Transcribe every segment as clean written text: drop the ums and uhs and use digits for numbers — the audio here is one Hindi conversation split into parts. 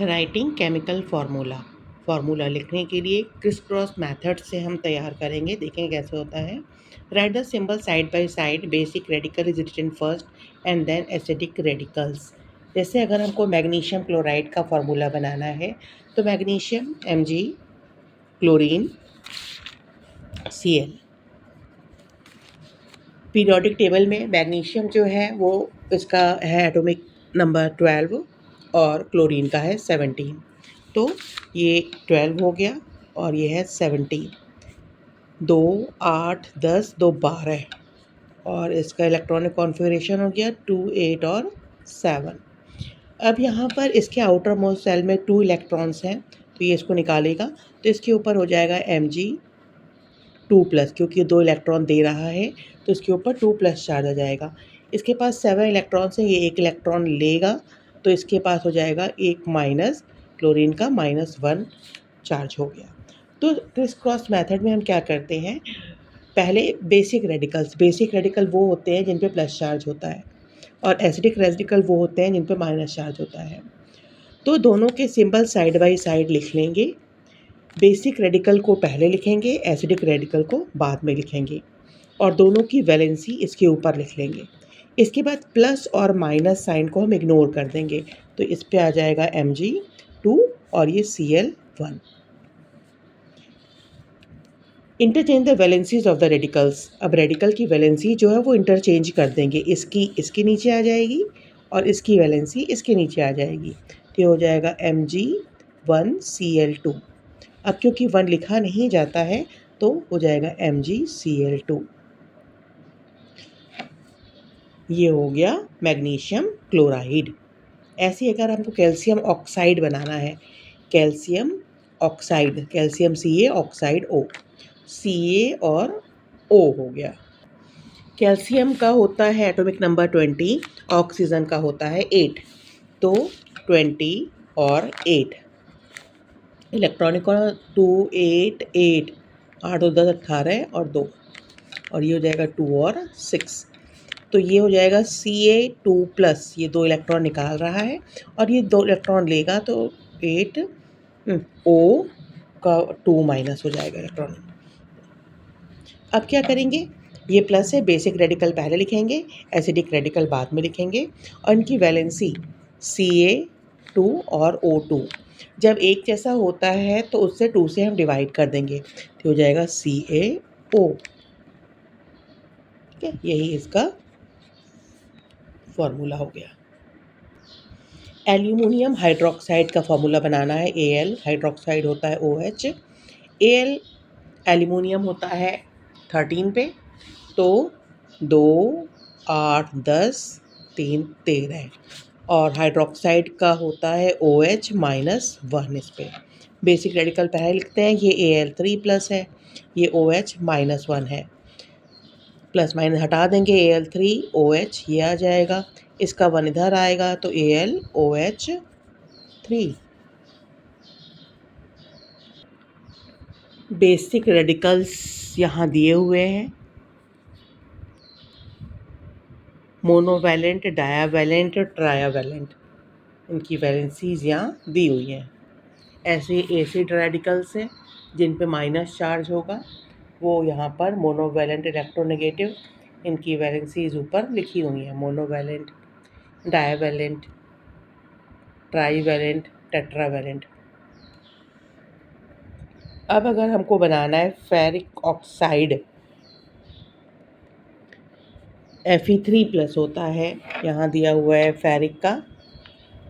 Writing chemical formula. फार्मूला लिखने के लिए क्रिस क्रॉस मेथड से हम तैयार करेंगे। देखेंगे कैसे होता है। Write the symbol side by side. Basic radical is written first and then acidic radicals. जैसे अगर हमको मैग्नीशियम क्लोराइड का फार्मूला बनाना है तो magnesium Mg, chlorine Cl। Periodic table में मैग्नीशियम जो है वो इसका है एटॉमिक नंबर 12 और क्लोरीन का है 17। तो ये 12 हो गया और ये है 17। 2 8 10 2 12 और इसका इलेक्ट्रॉनिक कॉन्फ़िगरेशन हो गया 2 8 और 7। अब यहाँ पर इसके आउटर मोस्ट सेल में 2 इलेक्ट्रॉन्स हैं तो ये इसको निकालेगा तो इसके ऊपर हो जाएगा Mg2+, क्योंकि 2 इलेक्ट्रॉन दे रहा है तो इसके ऊपर 2+ चार्ज आ जाएगा। इसके पास 7 इलेक्ट्रॉन्स हैं, ये 1 इलेक्ट्रॉन लेगा तो इसके पास हो जाएगा 1 माइनस, क्लोरीन का -1 चार्ज हो गया। तो क्रिस क्रॉस मेथड में हम क्या करते हैं, पहले बेसिक रेडिकल वो होते हैं जिन पे प्लस चार्ज होता है और एसिडिक रेडिकल वो होते हैं जिन पे माइनस चार्ज होता है। तो दोनों के सिंबल साइड बाय साइड लिख लेंगे। बेसिक रेडिकल को पहले लिखेंगे, एसिडिक रेडिकल को बाद में लिखेंगे और दोनों की वैलेंसी इसके ऊपर लिख लेंगे। इसके बाद प्लस और माइनस साइन को हम इग्नोर कर देंगे तो इस पे आ जाएगा Mg2 और ये Cl1। Interchange the valencies of the radicals. अब रेडिकल की वैलेंसी जो है वो इंटरचेंज कर देंगे, इसकी इसके नीचे आ जाएगी और इसकी वैलेंसी इसके नीचे आ जाएगी तो ये हो जाएगा Mg1 Cl2। अब क्योंकि 1 लिखा नहीं जाता है तो हो जाएगा MgCl2। ये हो गया मैग्नीशियम क्लोराइड। ऐसे अगर हमको कैल्शियम ऑक्साइड बनाना है, calcium oxide, calcium Ca oxide O, Ca और O हो गया। कैल्शियम का होता है एटॉमिक नंबर 20, ऑक्सीजन का होता है 8, तो 20 और 8 इलेक्ट्रॉनिक का 2 8 8 8 और 10 18 और 2 और ये हो जाएगा 2 और 6। तो ये हो जाएगा Ca2+, ये 2 इलेक्ट्रॉन निकाल रहा है और ये 2 इलेक्ट्रॉन लेगा तो 8 O का 2 माइनस हो जाएगा इलेक्ट्रॉन। अब क्या करेंगे, ये प्लस है, बेसिक रेडिकल पहले लिखेंगे, एसिडिक रेडिकल बाद में लिखेंगे और इनकी वैलेंसी Ca2 और O2 जब एक जैसा होता है तो उससे 2 से हम डिवाइड कर देंगे तो हो जाएगा CaO। ठीक है, यही इसका फॉर्मूला हो गया। एल्यूमिनियम हाइड्रोक्साइड का फॉर्मूला बनाना है। Al हाइड्रोक्साइड होता है OH, Al एल्यूमिनियम होता है 13 पे, तो 2 8 10 3 13 और हाइड्रोक्साइड का होता है OH -1 इस पे। बेसिक रेडिकल पहले लिखते हैं, ये Al3+ है, ये OH -1 है, प्लस माइनस हटा देंगे Al3 OH ये आ जाएगा, इसका 1 इधर आएगा तो AlOH3। बेसिक रेडिकल्स यहाँ दिए हुए हैं, मोनोवैलेंट, डायावैलेंट, ट्रायावैलेंट, इनकी वैलेंसीज यहाँ दी हुई हैं। ऐसे एसिड रेडिकल्स हैं जिन पे माइनस चार्ज होगा, वो यहाँ पर मोनोवैलेंट, इलेक्ट्रोनेगेटिव, इनकी वैलेंसीज ऊपर लिखी हुई हैं, मोनोवैलेंट, डायावैलेंट, ट्राईवैलेंट, टेट्रावैलेंट। अब अगर हमको बनाना है फेरिक ऑक्साइड, Fe3+ होता है, यहाँ दिया हुआ है फेरिक का,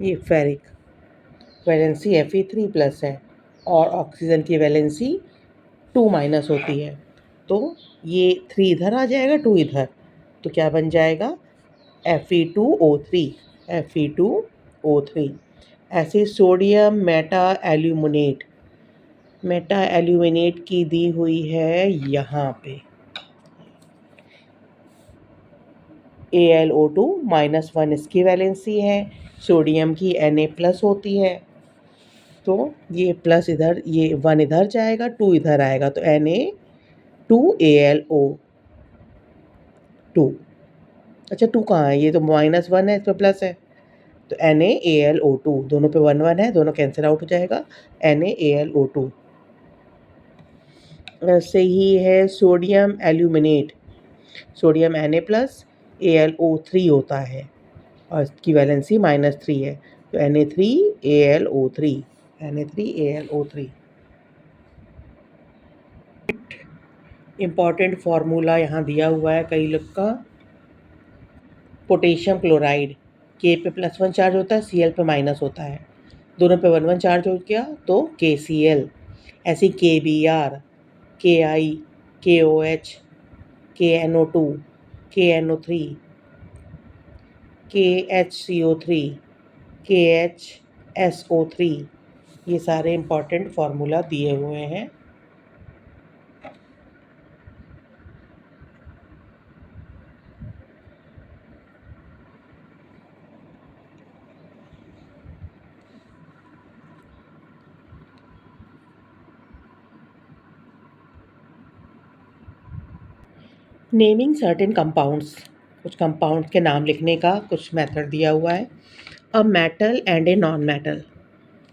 ये फेरिक वैलेंसी Fe3+ है और ऑक्सीजन की वैलेंसी 2- होती है, तो ये 3 इधर आ जाएगा, 2 इधर, तो क्या बन जाएगा Fe2O3, Fe2O3। ऐसे सोडियम मेटा एल्यूमिनेट की दी हुई है यहाँ पे, AlO2 -1 इसकी वैलेंसी है, सोडियम की Na+ होती है, तो ये प्लस इधर, ये 1 इधर जाएगा, 2 इधर आएगा, तो Na2AlO2। अच्छा 2 कहाँ है, ये तो -1 है, इस पर प्लस है, तो NaAlO2, दोनों पे 1 1 है, दोनों कैंसिल आउट हो जाएगा, NaAlO2। ऐसे ही है सोडियम एल्यूमिनेट, सोडियम Na+AlO3 होता है और इसकी वैलेंसी -3 है, तो Na3AlO3, Na3AlO3। इम्पॉर्टेंट फार्मूला यहाँ दिया हुआ है कई लोग का। पोटेशियम क्लोराइड, K पे +1 चार्ज होता है, Cl पे माइनस होता है, दोनों पे 1 1 चार्ज हो गया तो KCl। ऐसे ही KBr, Ki, KOH, KNO2, KNO3, KHCO3, KHSO3, ये सारे इम्पॉर्टेंट फार्मूला दिए हुए हैं। नेमिंग सर्टेन कंपाउंड्स, कुछ कंपाउंड के नाम लिखने का कुछ मेथड दिया हुआ है। A metal and a non metal,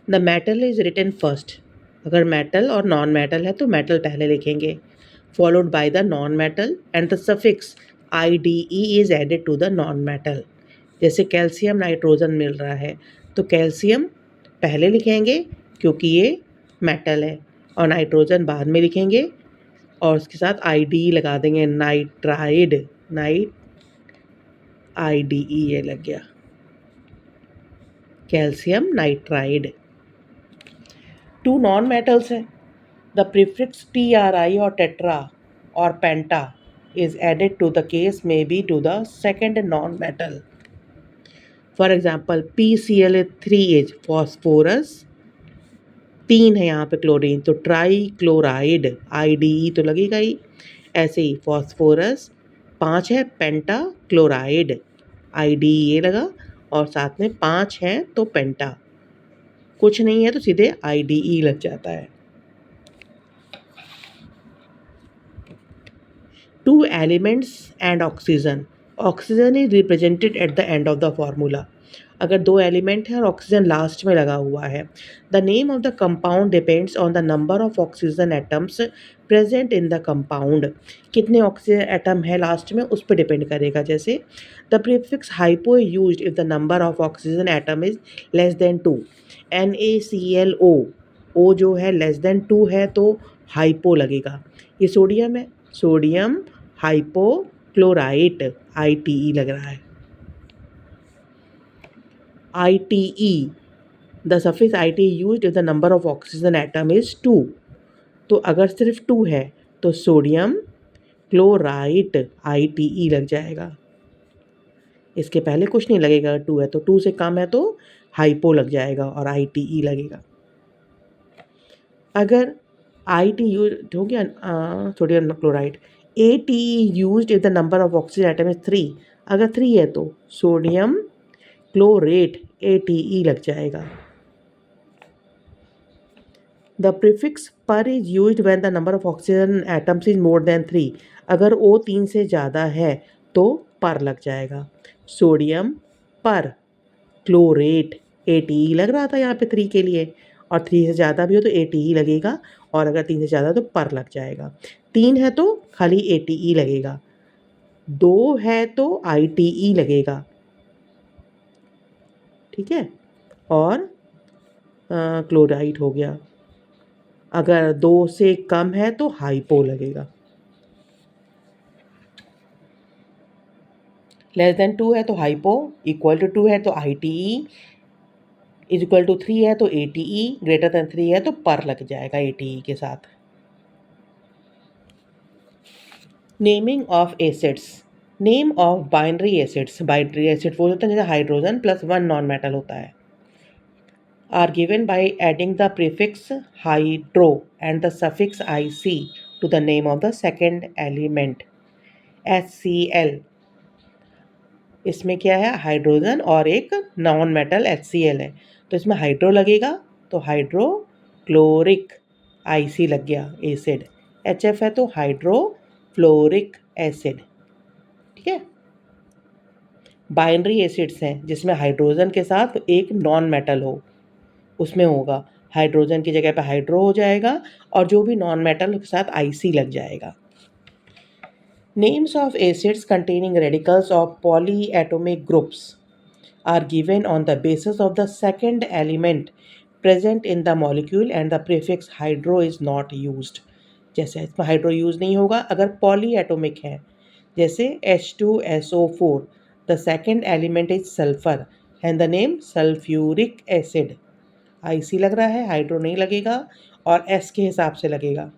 the metal is written first, अगर मेटल और नॉन मेटल है तो मेटल पहले लिखेंगे, followed by the non metal and the suffix IDE is added to the non metal. जैसे कैल्शियम नाइट्रोजन मिल रहा है तो कैल्शियम पहले लिखेंगे क्योंकि ये मेटल है, और नाइट्रोजन बाद में लिखेंगे और उसके साथ IDE लगा देंगे, नाइट्राइड, नाइट IDE ये लग गया, कैल्शियम नाइट्राइड। 2 नॉन मेटल्स है, द प्रीफिक्स TRI और टेट्रा और पेंटा is added to the case may be to the second non-metal. For example, PCl3H phosphorus, 3 है यहाँ पे क्लोरीन तो ट्राई क्लोराइड, IDE तो लगेगा ही। ऐसे ही फॉस्फोरस 5 है, पेंटा क्लोराइड, IDE ये लगा, और साथ में 5 है तो पेंटा, कुछ नहीं है तो सीधे IDE लग जाता है। 2 elements and oxygen, oxygen is represented at the end of the formula, अगर 2 एलिमेंट है और ऑक्सीजन लास्ट में लगा हुआ है। The name of the compound depends on the number of oxygen atoms present in the compound, कितने ऑक्सीजन एटम है लास्ट में उस पर डिपेंड करेगा। जैसे the prefix hypo used if the number of oxygen atom is less than 2, NaClO, O जो है लेस देन 2 है तो हाइपो लगेगा। ये सोडियम है, सोडियम हाइपोक्लोराइट, ITE लग रहा है, ITE, the suffix ITE used if the number of oxygen atom is 2, तो अगर सिर्फ 2 है तो सोडियम क्लोराइट ITE लग जाएगा, इसके पहले कुछ नहीं लगेगा। 2 है तो 2 से कम है तो हाइपो लग जाएगा और ITE लगेगा। अगर ITE यूज हो गया sodium chloride, ATE used if the number of oxygen atom is 3, अगर 3 है तो सोडियम क्लोरेट ATE लग जाएगा। द प्रीफिक्स पर is used when the number of oxygen atoms is more than 3, अगर O 3 से ज़्यादा है तो पर लग जाएगा, सोडियम पर क्लोरेट ATE लग रहा था यहाँ पे 3 के लिए, और 3 से ज़्यादा भी हो तो ATE लगेगा, और अगर 3 से ज़्यादा तो पर लग जाएगा। 3 है तो खाली ATE लगेगा, 2 है तो ITE लगेगा, ठीक है, और क्लोराइड हो गया। अगर 2 से कम है तो हाइपो लगेगा। लेस देन 2 है तो हाइपो, इक्वल टू 2 है तो ITE, इज इक्वल टू 3 है तो ATE, ग्रेटर देन 3 है तो पर लग जाएगा ATE के साथ। Naming of acids, name of binary acids, binary acid वो होता है जैसे हाइड्रोजन प्लस 1 नॉन मेटल होता है, are given by adding the prefix hydro and the suffix IC to the name of the second element HCl। इसमें क्या है, हाइड्रोजन और एक नॉन मेटल HCl है, तो इसमें हाइड्रो लगेगा तो हाइड्रोक्लोरिक IC लग गया एसिड, HF है तो हाइड्रोफ्लोरिक एसिड, ठीक है। बाइनरी एसिड्स हैं जिसमें हाइड्रोजन के साथ एक नॉन मेटल हो, उसमें होगा हाइड्रोजन की जगह पे हाइड्रो हो जाएगा और जो भी नॉन मेटल के साथ आईसी लग जाएगा। Names of acids containing radicals of polyatomic groups are given on the basis of the second element present in the molecule and the prefix hydro is not used। जैसे इसमें हाइड्रो यूज नहीं होगा अगर पॉली एटोमिक है, जैसे H2SO4 the second element is sulphur and the name sulphuric acid. IC लग रहा है, हाइड्रो नहीं लगेगा और एस के हिसाब से लगेगा।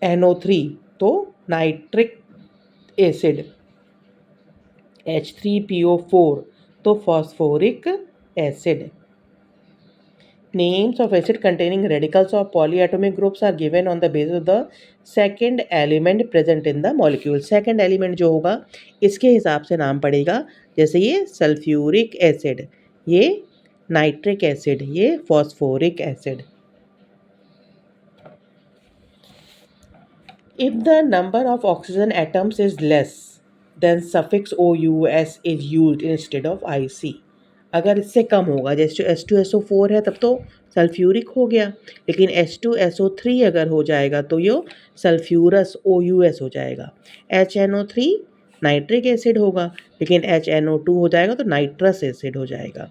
NO3 तो नाइट्रिक एसिड, H3PO4 तो phosphoric acid. Names of acid containing radicals of polyatomic groups are given on the basis of the second element present in the molecule। second element जो होगा इसके हिसाब से नाम पड़ेगा, जैसे ये सल्फ्यूरिक एसिड, ये नाइट्रिक एसिड, ये phosphoric acid. If the number of oxygen atoms is less then suffix OUS is used instead of IC। अगर इससे कम होगा, जैसे H2SO4 है तब तो सल्फ्यूरिक हो गया, लेकिन H2SO3 अगर हो जाएगा तो ये सल्फ्यूरस OUS हो जाएगा। HNO3 नाइट्रिक एसिड होगा, लेकिन HNO2 हो जाएगा तो नाइट्रस एसिड हो जाएगा।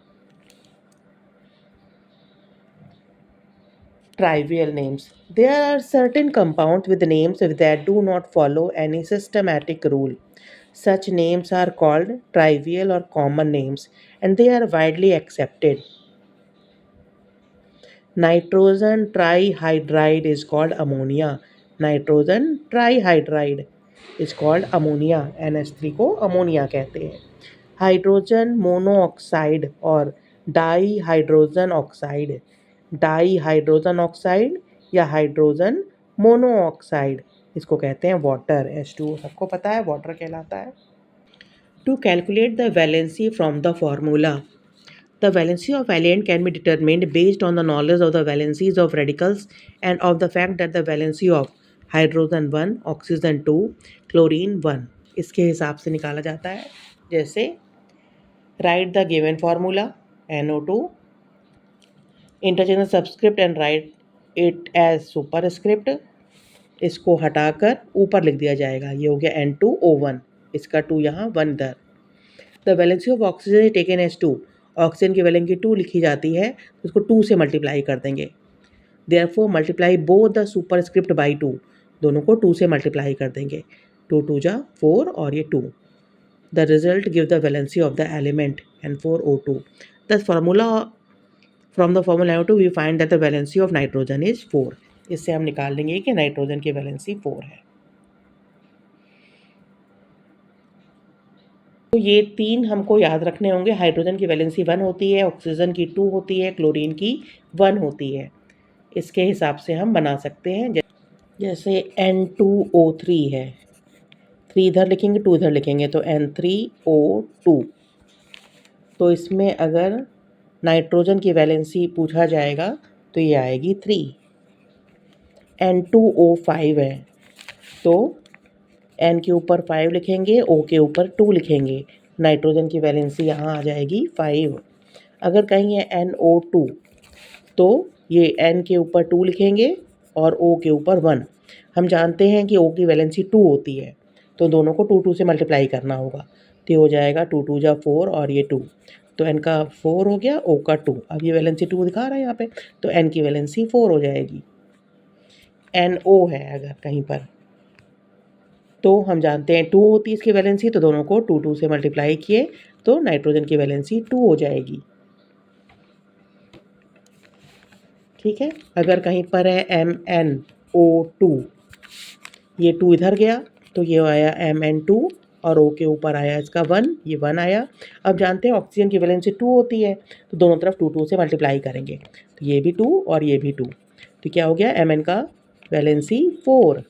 Trivial names. There are certain compounds with names that do not follow any systematic rule. Such names are called trivial or common names and they are widely accepted. Nitrogen trihydride is called ammonia. Nitrogen trihydride is called ammonia। NH3 को अमोनिया कहते हैं। हाइड्रोजन मोनोऑक्साइड और डाईहाइड्रोजन ऑक्साइड, डाईहाइड्रोजन ऑक्साइड या हाइड्रोजन मोनोऑक्साइड इसको कहते हैं वाटर। H2O सबको पता है वाटर कहलाता है। To calculate the valency from the formula. The valency of element can be determined based on the knowledge of the valencies of radicals and of the fact that the valency of hydrogen 1, oxygen 2, chlorine 1 इसके हिसाब से निकाला जाता है। जैसे write the given formula NO2, interchange the subscript and write it as superscript। इसको हटाकर ऊपर लिख दिया जाएगा, ये हो गया N2O1, इसका 2 यहाँ 1 इधर। The valency of oxygen is taken as 2, oxygen की वैलेंसी 2 लिखी जाती है तो उसको 2 से मल्टीप्लाई कर देंगे। Therefore multiply both the superscript by 2, दोनों को 2 से मल्टीप्लाई कर देंगे। 2 2 जा 4 और ये 2। The result give the valency of the element N4O2। The formula from the formula NO2 we find that the valency of nitrogen is 4। इससे हम निकाल लेंगे कि नाइट्रोजन की वैलेंसी 4 है। तो ये 3 हमको याद रखने होंगे। हाइड्रोजन की वैलेंसी 1 होती है, ऑक्सीजन की 2 होती है, क्लोरीन की 1 होती है। इसके हिसाब से हम बना सकते हैं। जैसे N2O3 है, 3 इधर लिखेंगे 2 इधर लिखेंगे तो N3O2। तो इसमें अगर नाइट्रोजन की वैलेंसी पूछा जाएगा तो ये आएगी 3। N2O5 है तो N के ऊपर 5 लिखेंगे, O के ऊपर 2 लिखेंगे, नाइट्रोजन की वैलेंसी यहाँ आ जाएगी 5। अगर कहीं है NO2 तो ये N के ऊपर 2 लिखेंगे और O के ऊपर 1। हम जानते हैं कि O की वैलेंसी 2 होती है तो दोनों को 2 2 से मल्टीप्लाई करना होगा, तो ये हो जाएगा 2 2 जा 4 और ये 2, तो N का 4 हो गया, O का 2। अब ये वैलेंसी 2 दिखा रहा है यहाँ पे तो N की वैलेंसी 4 हो जाएगी। NO है अगर कहीं पर तो हम जानते हैं 2 होती है इसकी वैलेंसी, तो दोनों को 2 2 से मल्टीप्लाई किए तो नाइट्रोजन की वैलेंसी 2 हो जाएगी। ठीक है। अगर कहीं पर है MnO2, ये 2 इधर गया तो ये आया Mn2 और O के ऊपर आया इसका 1, ये 1 आया। अब जानते हैं ऑक्सीजन की वैलेंसी 2 होती है तो दोनों तरफ 2 2 से मल्टीप्लाई करेंगे, तो ये भी 2 और ये भी 2, तो क्या हो गया Mn का वैलेंसी 4।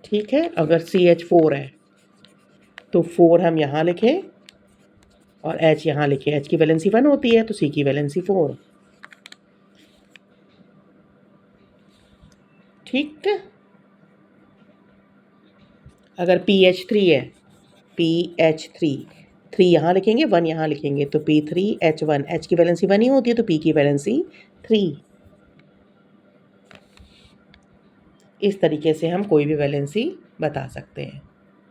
ठीक है। अगर CH4 है तो 4 हम यहाँ लिखें और H यहाँ लिखें। H की वैलेंसी 1 होती है तो C की वैलेंसी 4। ठीक है। अगर PH3 है, PH3, 3 यहाँ लिखेंगे, 1 यहाँ लिखेंगे, तो P3H1, H की वैलेंसी 1 ही होती है तो P की वैलेंसी 3। इस तरीके से हम कोई भी वैलेंसी बता सकते हैं।